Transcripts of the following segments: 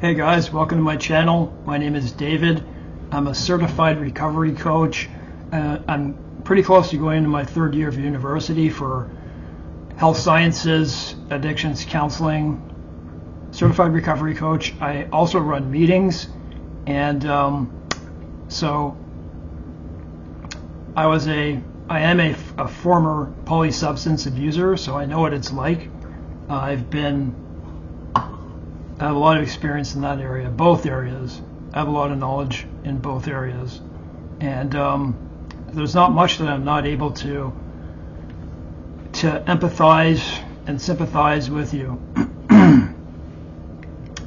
Hey guys, welcome to my channel. My name is David. I'm a certified recovery coach. I'm pretty close to going into my third year of university for health sciences, addictions counseling, certified recovery coach. I also run meetings, and so I am a former polysubstance abuser, so I know what it's like. I have a lot of experience in that area, both areas. I have a lot of knowledge in both areas. And there's not much that I'm not able to empathize and sympathize with you.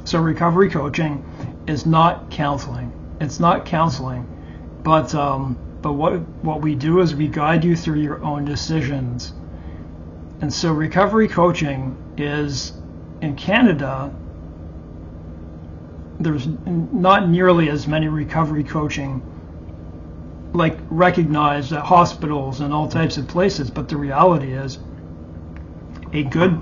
So recovery coaching is not counseling. It's not counseling, but what we do is we guide you through your own decisions. And so recovery coaching is, in Canada, there's not nearly as many recovery coaching recognized at hospitals and all types of places, but the reality is a good,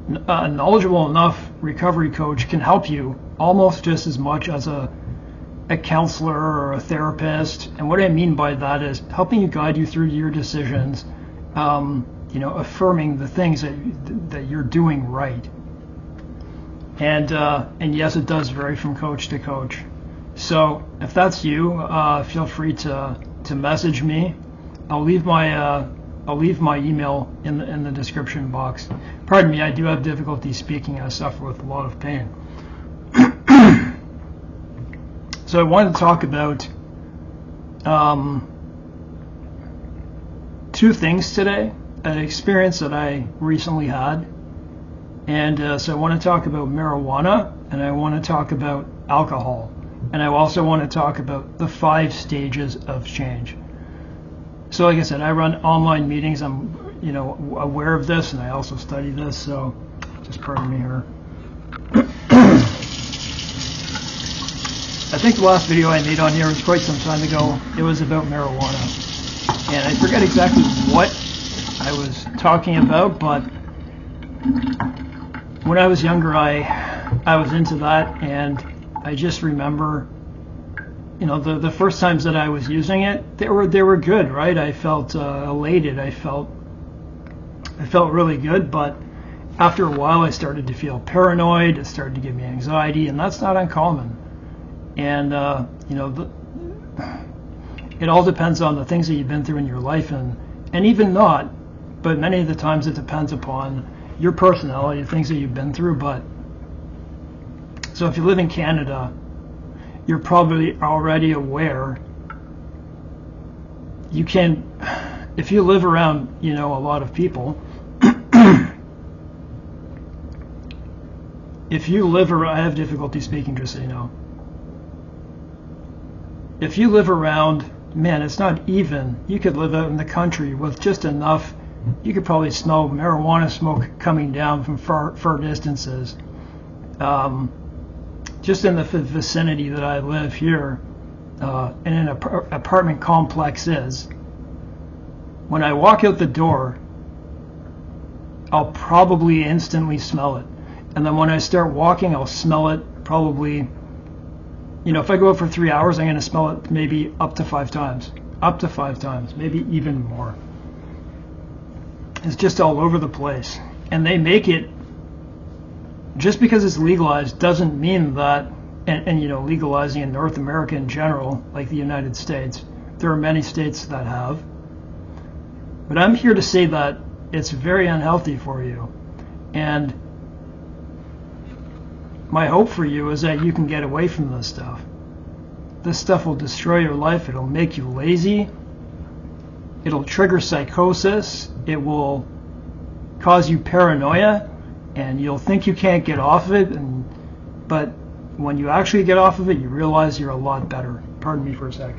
knowledgeable enough recovery coach can help you almost just as much as a counselor or a therapist. And what I mean by that is helping you guide you through your decisions, affirming the things that you're doing right. And yes, it does vary from coach to coach. So if that's you, feel free to message me. I'll leave my email in the description box. Pardon me, I do have difficulty speaking. I suffer with a lot of pain. So I wanted to talk about two things today. An experience that I recently had. And so I want to talk about marijuana, and I want to talk about alcohol, and I also want to talk about the 5 stages of change. So like I said, I run online meetings. I'm aware of this, and I also study this, so just pardon me here. I think the last video I made on here was quite some time ago. It was about marijuana, and I forget exactly what I was talking about, but when I was younger, I was into that, and I just remember, the first times that I was using it, they were good, right? I felt elated. I felt really good, but after a while, I started to feel paranoid. It started to give me anxiety, and that's not uncommon. And it all depends on the things that you've been through in your life, and even not, but many of the times it depends upon your personality, things that you've been through. But so if you live in Canada, you're probably already aware. You can, if you live around, a lot of people, if you live around, I have difficulty speaking, just so you know. If you live around, man, it's not even, you could live out in the country with just enough. You could probably smell marijuana smoke coming down from far distances. Just in the vicinity that I live here, in an apartment complex is, when I walk out the door, I'll probably instantly smell it. And then when I start walking, I'll smell it probably, if I go out for 3 hours, I'm going to smell it maybe up to 5 times. Up to 5 times, maybe even more. It's just all over the place. And they make it, just because it's legalized doesn't mean that, and legalizing in North America in general, like the United States, there are many states that have. But I'm here to say that it's very unhealthy for you. And my hope for you is that you can get away from this stuff. This stuff will destroy your life. It'll make you lazy. It'll trigger psychosis. It will cause you paranoia, and you'll think you can't get off of it. But when you actually get off of it, you realize you're a lot better. Pardon me for a sec.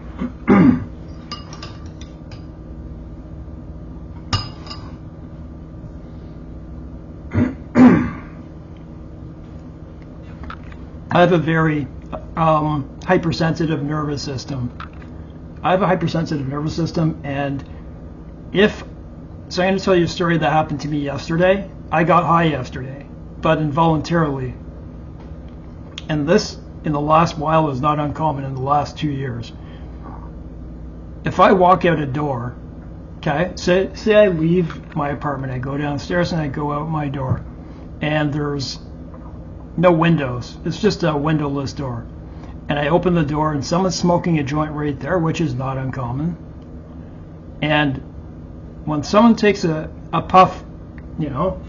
I have a very hypersensitive nervous system. And so I'm going to tell you a story that happened to me yesterday. I got high yesterday, but involuntarily. and this in the last while is not uncommon in the last 2 years. If I walk out a door, okay, say I leave my apartment, I go downstairs and I go out my door, and there's no windows, it's just a windowless door, and I open the door and someone's smoking a joint right there, which is not uncommon, and when someone takes a puff, you know,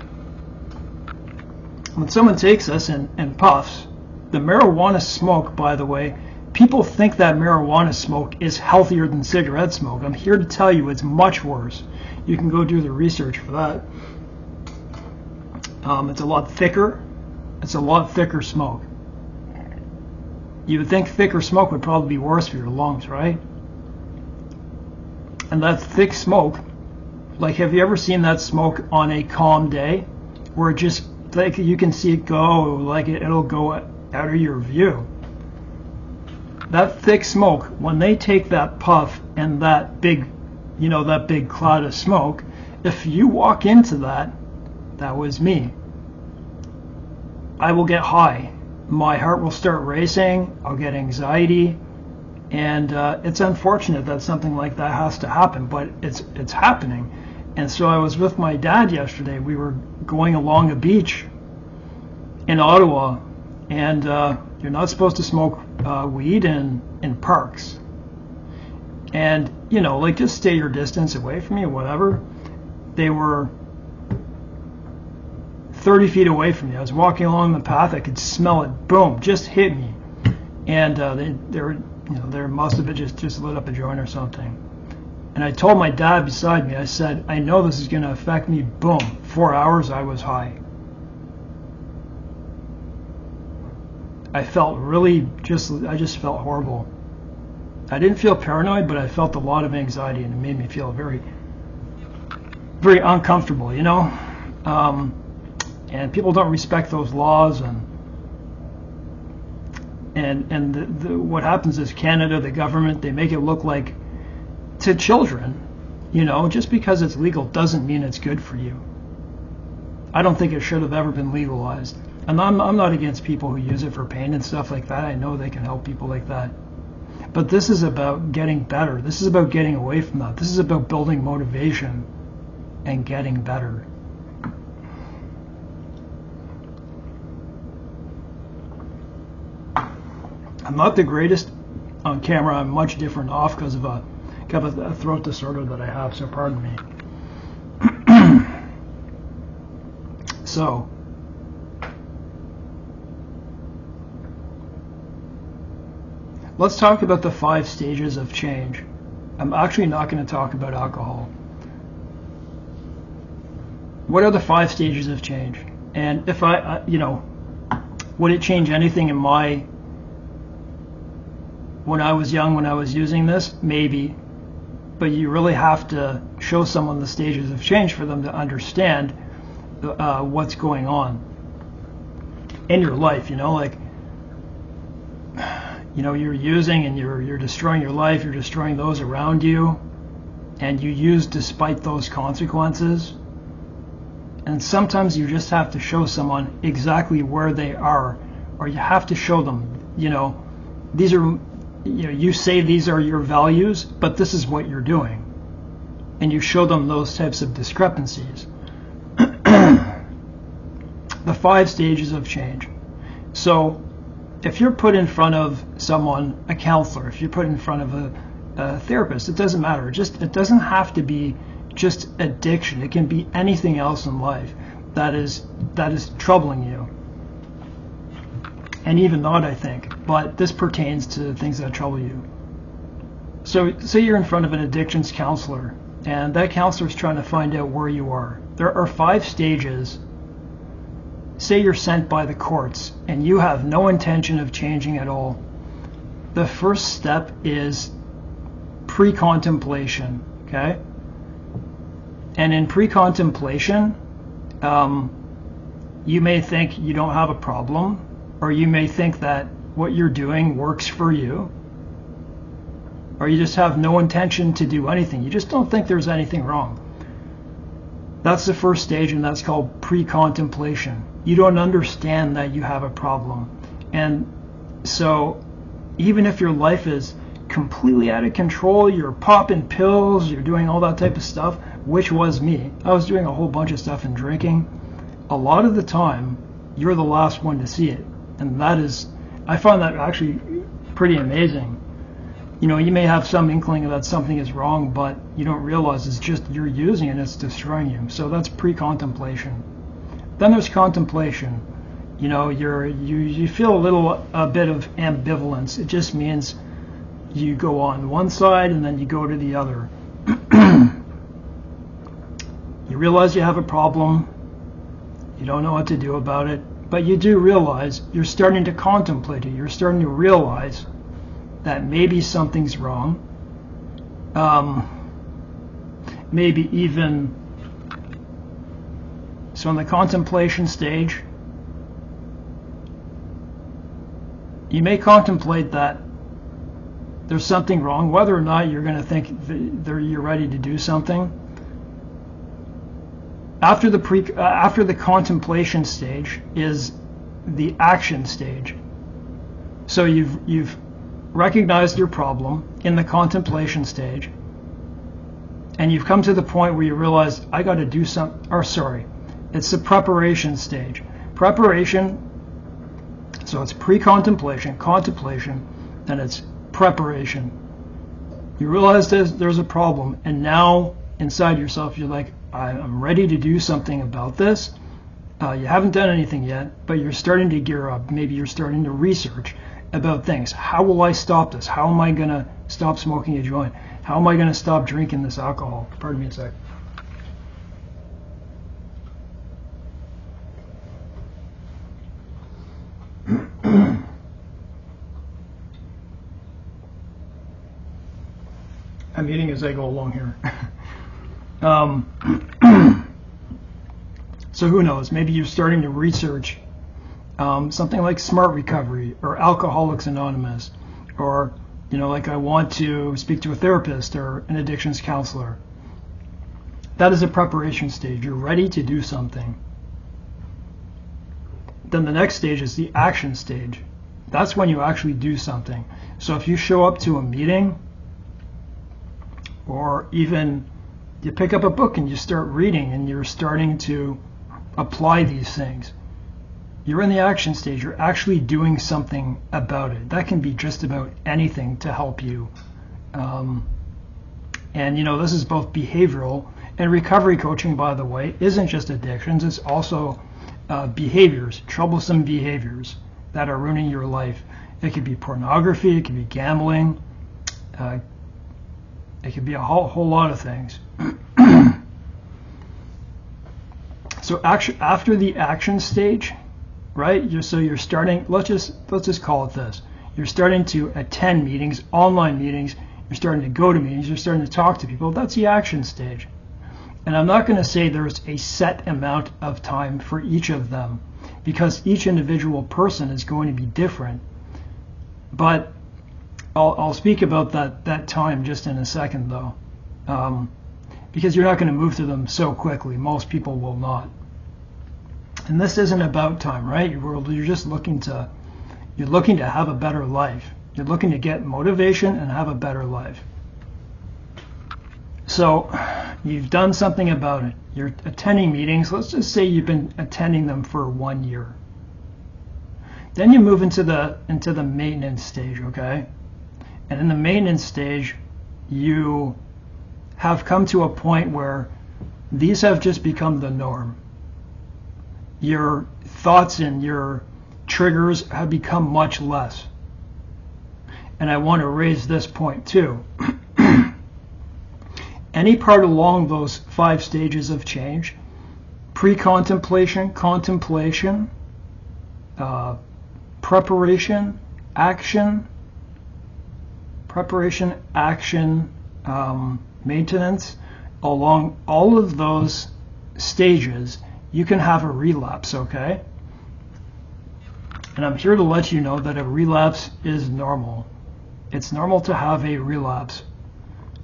when someone takes this and puffs, the marijuana smoke, by the way, people think that marijuana smoke is healthier than cigarette smoke. I'm here to tell you it's much worse. You can go do the research for that. It's a lot thicker. It's a lot thicker smoke. You would think thicker smoke would probably be worse for your lungs, right? And that thick smoke, like, have you ever seen that smoke on a calm day where it just, like, you can see it go, like it'll go out of your view? That thick smoke, when they take that puff and that big, you know, that big cloud of smoke, if you walk into that, that was me, I will get high. My heart will start racing, I'll get anxiety, and it's unfortunate that something like that has to happen, but it's happening. And so I was with my dad yesterday. We were going along a beach in Ottawa, and you're not supposed to smoke weed in parks. And, you know, like, just stay your distance away from me or whatever. They were 30 feet away from me. I was walking along the path. I could smell it. Boom, just hit me. And they were, you know, there must have been just lit up a joint or something. And I told my dad beside me, I said, I know this is going to affect me. Boom, 4 hours I was high. I felt really I just felt horrible. I didn't feel paranoid, but I felt a lot of anxiety, and it made me feel very, very uncomfortable, you know? And people don't respect those laws, and what happens is Canada, the government, they make it look like, to children, you know, just because it's legal doesn't mean it's good for you. I don't think it should have ever been legalized. And I'm not against people who use it for pain and stuff like that. I know they can help people like that. But this is about getting better. This is about getting away from that. This is about building motivation and getting better. I'm not the greatest on camera. I'm much different off because of a throat disorder that I have, so pardon me. So, let's talk about the 5 stages of change. I'm actually not going to talk about alcohol. What are the 5 stages of change? And if you know, would it change anything in when I was young, when I was using this? Maybe. But you really have to show someone the stages of change for them to understand what's going on in your life, you know, like, you know, you're using and you're destroying your life, you're destroying those around you, and you use despite those consequences. And sometimes you just have to show someone exactly where they are, or you have to show them, you know, these are, you know, you say these are your values, but this is what you're doing. And you show them those types of discrepancies. The 5 stages of change. So if you're put in front of someone, a counselor, if you're put in front of a therapist, it doesn't matter. It doesn't have to be just addiction. It can be anything else in life that is troubling you. And even not, I think. But this pertains to things that trouble you. So say you're in front of an addictions counselor, and that counselor is trying to find out where you are. There are 5 stages. Say you're sent by the courts and you have no intention of changing at all. The first step is pre-contemplation, okay? And in pre-contemplation, you may think you don't have a problem, or you may think that what you're doing works for you, or you just have no intention to do anything. You just don't think there's anything wrong. That's the first stage, and that's called pre-contemplation. You don't understand that you have a problem, And so even if your life is completely out of control, you're popping pills, you're doing all that type of stuff, which was me. I was doing a whole bunch of stuff and drinking. A lot of the time, you're the last one to see it. And that is, I find that actually pretty amazing. You know, you may have some inkling that something is wrong, but you don't realize it's just you're using it and it's destroying you. So that's pre-contemplation. Then there's contemplation. You know, you feel a bit of ambivalence. It just means you go on one side and then you go to the other. You realize you have a problem. You don't know what to do about it, but you do realize you're starting to contemplate it. You're starting to realize that maybe something's wrong. Maybe even, so in the contemplation stage, you may contemplate that there's something wrong, whether or not you're going to think you're ready to do something. After the contemplation stage is the action stage. So you've recognized your problem in the contemplation stage, and you've come to the point where you realize I got to do something. Or sorry, it's the preparation stage. Preparation. So it's pre-contemplation, contemplation, then it's preparation. You realize there's a problem, and now inside yourself you're like, I'm ready to do something about this. You haven't done anything yet, but you're starting to gear up. Maybe you're starting to research about things. How will I stop this? How am I going to stop smoking a joint? How am I going to stop drinking this alcohol? Pardon me a sec. I'm eating as I go along here. So who knows? Maybe you're starting to research something like Smart Recovery or Alcoholics Anonymous, or like I want to speak to a therapist or an addictions counselor. That is a preparation stage. You're ready to do something. Then the next stage is the action stage. That's when you actually do something. So if you show up to a meeting, or even you pick up a book and you start reading and you're starting to apply these things, you're in the action stage. You're actually doing something about it. That can be just about anything to help you. And this is both behavioral and recovery coaching, by the way, isn't just addictions. It's also behaviors, troublesome behaviors that are ruining your life. It could be pornography, it could be gambling, it could be a whole lot of things. So after the action stage, right? You're starting. Let's just call it this. You're starting to attend meetings, online meetings. You're starting to go to meetings. You're starting to talk to people. That's the action stage. And I'm not going to say there's a set amount of time for each of them, because each individual person is going to be different. But I'll speak about that time just in a second, though, because you're not going to move to them so quickly. Most people will not. And this isn't about time, right? You're just looking to have a better life. You're looking to get motivation and have a better life. So you've done something about it. You're attending meetings. Let's just say you've been attending them for 1 year. Then you move into the maintenance stage, okay? And in the maintenance stage, you have come to a point where these have just become the norm. Your thoughts and your triggers have become much less. And I want to raise this point too. Any part along those 5 stages of change, pre-contemplation, contemplation, preparation, action, maintenance, along all of those stages, you can have a relapse, okay? And I'm here to let you know that a relapse is normal. It's normal to have a relapse,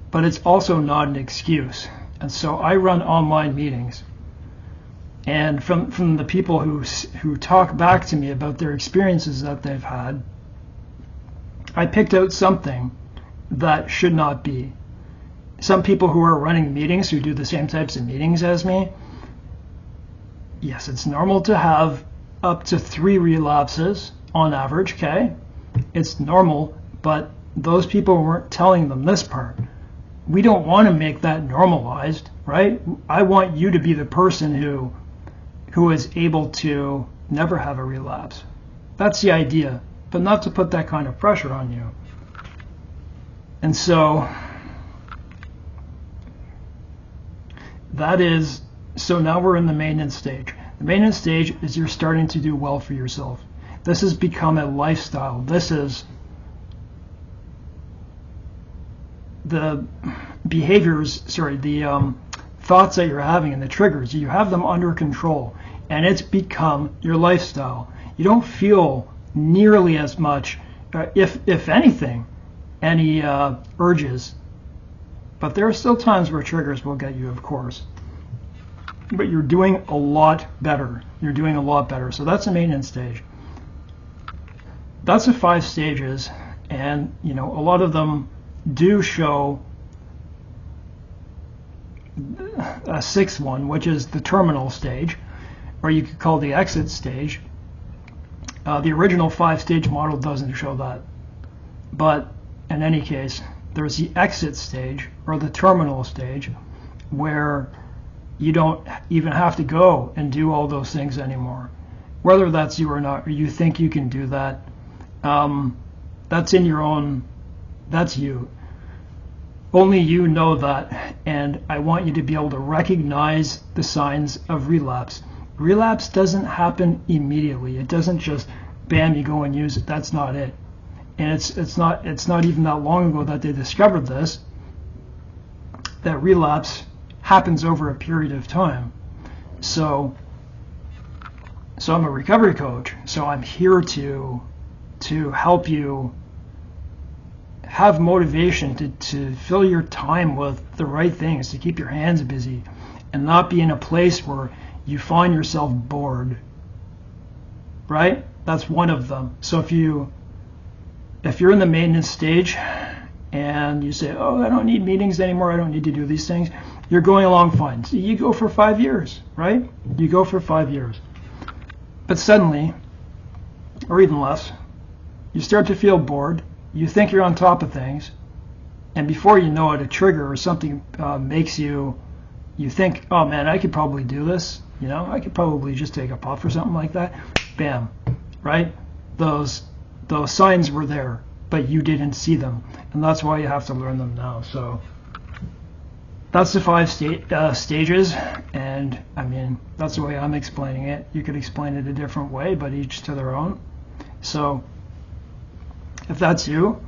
but it's also not an excuse. And so I run online meetings. And from the people who talk back to me about their experiences that they've had, I picked out something that should not be. Some people who are running meetings, who do the same types of meetings as me, yes, it's normal to have up to 3 relapses on average, okay? It's normal, but those people weren't telling them this part. We don't want to make that normalized, right? I want you to be the person who is able to never have a relapse. That's the idea, but not to put that kind of pressure on you. And so so now we're in the maintenance stage. The maintenance stage is you're starting to do well for yourself. This has become a lifestyle. This is the thoughts that you're having and the triggers. You have them under control, and it's become your lifestyle. You don't feel nearly as much, if anything, any urges. But there are still times where triggers will get you, of course. But you're doing a lot better. You're doing a lot better. So that's the maintenance stage. That's the 5 stages, and a lot of them do show a 6th one, which is the terminal stage, or you could call the exit stage. The original 5-stage model doesn't show that. But in any case, there's the exit stage, or the terminal stage, where you don't even have to go and do all those things anymore. Whether that's you or not, or you think you can do that, that's you. Only you know that, and I want you to be able to recognize the signs of relapse. Relapse doesn't happen immediately. It doesn't just, bam, you go and use it. That's not it. And it's not even that long ago that they discovered this, that relapse happens over a period of time. So I'm a recovery coach, so I'm here to help you have motivation to fill your time with the right things, to keep your hands busy and not be in a place where you find yourself bored, right? That's one of them. So if you're in the maintenance stage and you say, oh, I don't need meetings anymore, I don't need to do these things, you're going along fine. So you go for 5 years, right? You go for 5 years. But suddenly, or even less, you start to feel bored. You think you're on top of things, and before you know it, a trigger or something makes you think, oh man, I could probably do this. I could probably just take a puff or something like that. Bam, right? Those signs were there, but you didn't see them, and that's why you have to learn them now. So that's the 5 stages, and I mean, that's the way I'm explaining it. You could explain it a different way, but each to their own. So if that's you,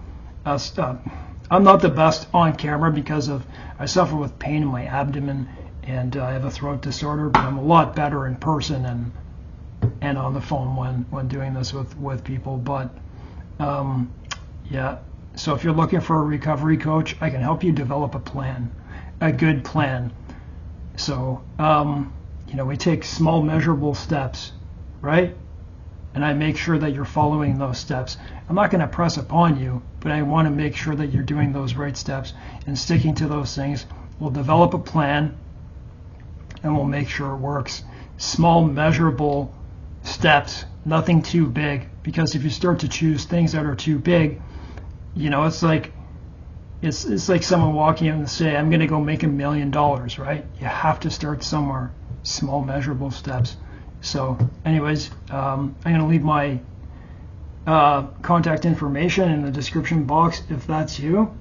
I'm not the best on camera because I suffer with pain in my abdomen, and I have a throat disorder, but I'm a lot better in person and on the phone when doing this with people. But yeah, so if you're looking for a recovery coach, I can help you develop a plan, a good plan. So we take small measurable steps, right? And I make sure that you're following those steps. I'm not going to press upon you, but I want to make sure that you're doing those right steps and sticking to those things. We'll develop a plan, and we'll make sure it works. Small, measurable steps, nothing too big, because if you start to choose things that are too big, it's like someone walking in and say, I'm going to go make $1 million, right? You have to start somewhere. Small, measurable steps. So anyways, I'm going to leave my contact information in the description box. If that's you,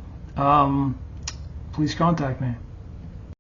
please contact me.